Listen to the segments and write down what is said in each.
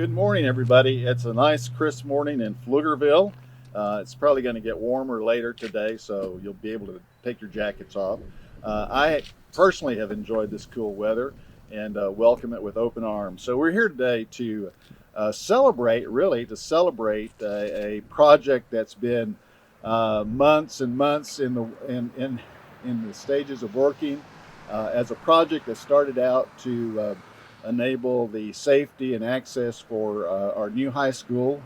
Good morning, everybody. It's a nice, crisp morning in Pflugerville. It's probably going to get warmer later today, so you'll be able to take your jackets off. I personally have enjoyed this cool weather and welcome it with open arms. So we're here today to celebrate, really, to celebrate a project that's been months and months in the stages of working as a project that started out to enable the safety and access for our new high school,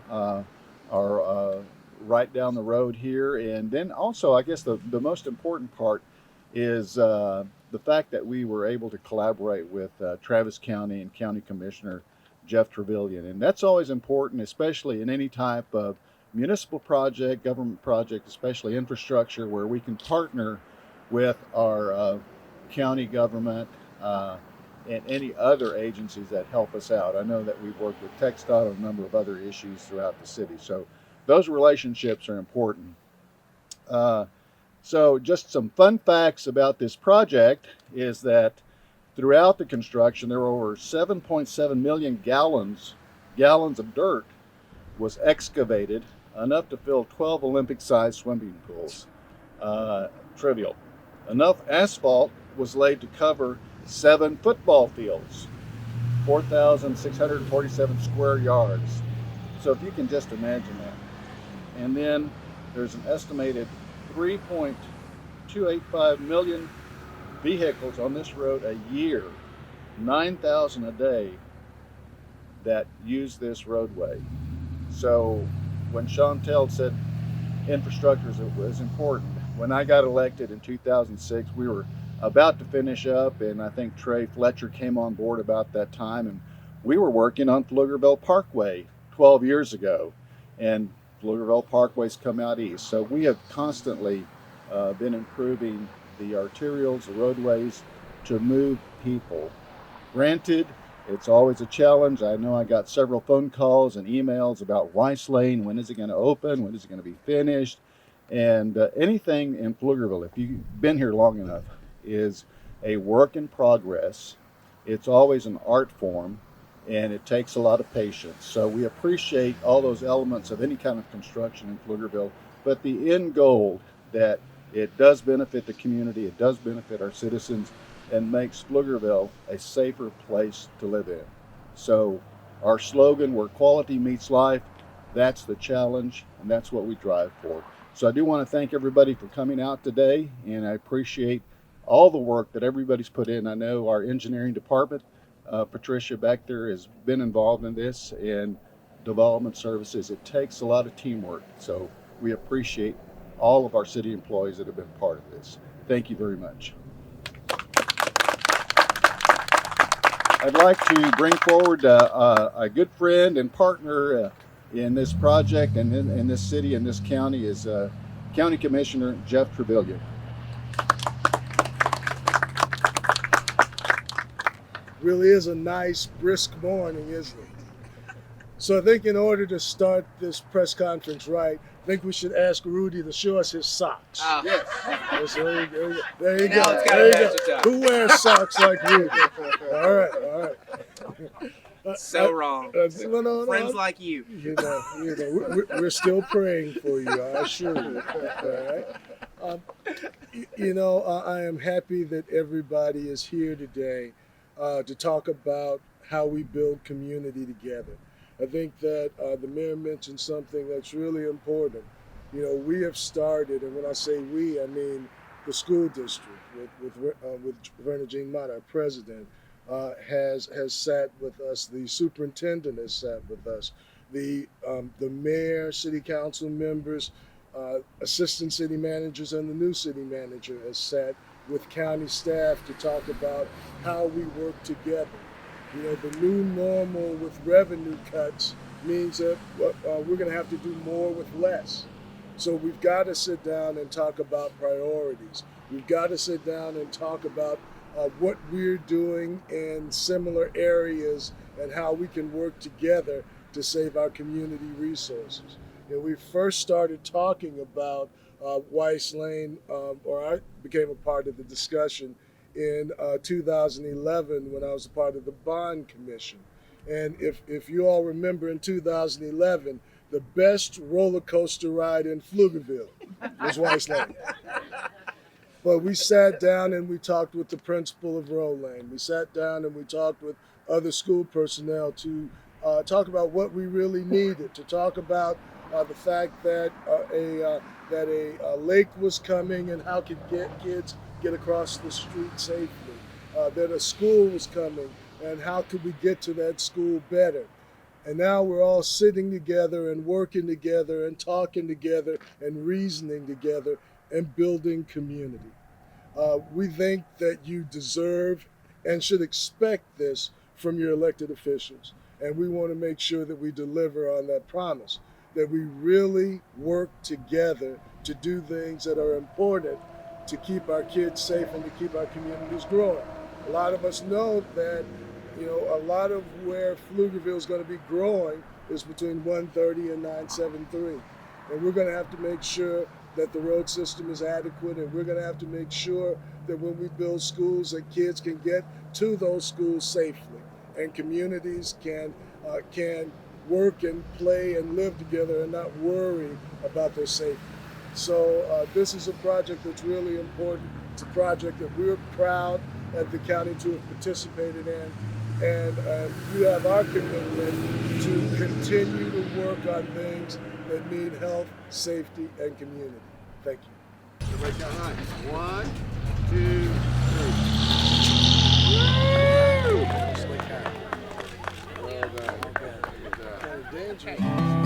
our right down the road here. And then also, I guess the most important part is the fact that we were able to collaborate with Travis County and County Commissioner Jeff Trevelyan. And that's always important, especially in any type of municipal project, government project, especially infrastructure, where we can partner with our county government and any other agencies that help us out. I know that we've worked with TxDOT on a number of other issues throughout the city. So those relationships are important. So just some fun facts about this project is that throughout the construction, there were over 7.7 million gallons of dirt was excavated, enough to fill 12 Olympic-sized swimming pools. Trivial. Enough asphalt was laid to cover 7 football fields, 4,647 square yards. So if you can just imagine that. And then there's an estimated 3.285 million vehicles on this road a year, 9,000 a day, that use this roadway. So when Chantel said infrastructure was important, when I got elected in 2006, we were about to finish up, and I think Trey Fletcher came on board about that time, and we were working on Pflugerville Parkway 12 years ago, and Pflugerville Parkway's come out east. So we have constantly been improving the arterials, the roadways, to move people. Granted, it's always a challenge. I know I got several phone calls and emails about Weiss Lane. When is it going to open? When is it going to be finished? And anything in Pflugerville, if you've been here long enough, is a work in progress. It's always an art form, and it takes a lot of patience. So we appreciate all those elements of any kind of construction in Pflugerville, but the end goal that it does benefit the community, it does benefit our citizens, and makes Pflugerville a safer place to live in. So our slogan, where quality meets life, that's the challenge, and that's what we drive for. So I do want to thank everybody for coming out today, and I appreciate all the work that everybody's put in. I know our engineering department, Patricia back there, has been involved in this, and development services. It takes a lot of teamwork. So we appreciate all of our city employees that have been part of this. Thank you very much. I'd like to bring forward a good friend and partner in this project and in this city and this county is County Commissioner Jeff Trevelyan. Really is a nice, brisk morning, isn't it? So I think in order to start this press conference right, I think we should ask Rudy to show us his socks. Oh. Yes. There you go. There you Now go. it's got There a you magic go. top. Who wears socks like Rudy? All right. So wrong. No. Friends like you. We're still praying for you, I assure you. All right. I am happy that everybody is here today to talk about how we build community together. I think that the mayor mentioned something that's really important. We have started, and when I say we, I mean the school district with Verna Jean Mott, our president, has sat with us. The superintendent has sat with us. The mayor, city council members, assistant city managers, and the new city manager has sat with county staff to talk about how we work together. The new normal with revenue cuts means that we're going to have to do more with less. So we've got to sit down and talk about priorities. We've got to sit down and talk about what we're doing in similar areas and how we can work together to save our community resources. We first started talking about Weiss Lane, or I became a part of the discussion in 2011 when I was a part of the bond commission. And if you all remember in 2011, the best roller coaster ride in Pflugerville was Weiss Lane. But we sat down and we talked with the principal of Roll Lane. We sat down and we talked with other school personnel to talk about what we really needed, to talk about the fact that a lake was coming and how could kids get across the street safely, that a school was coming and how could we get to that school better. And now we're all sitting together and working together and talking together and reasoning together and building community. We think that you deserve and should expect this from your elected officials. And we want to make sure that we deliver on that promise, that we really work together to do things that are important to keep our kids safe and to keep our communities growing. A lot of us know that, a lot of where Pflugerville is going to be growing is between 130 and 973. And we're going to have to make sure that the road system is adequate, and we're going to have to make sure that when we build schools, that kids can get to those schools safely, and communities can work and play and live together and not worry about their safety. So this is a project that's really important. It's a project that we're proud at the county to have participated in. And you have our commitment to continue to work on things that mean health, safety, and community. Thank you. Everybody count high. 1, 2, 3. Woo! Well done. Good job. Dangerous.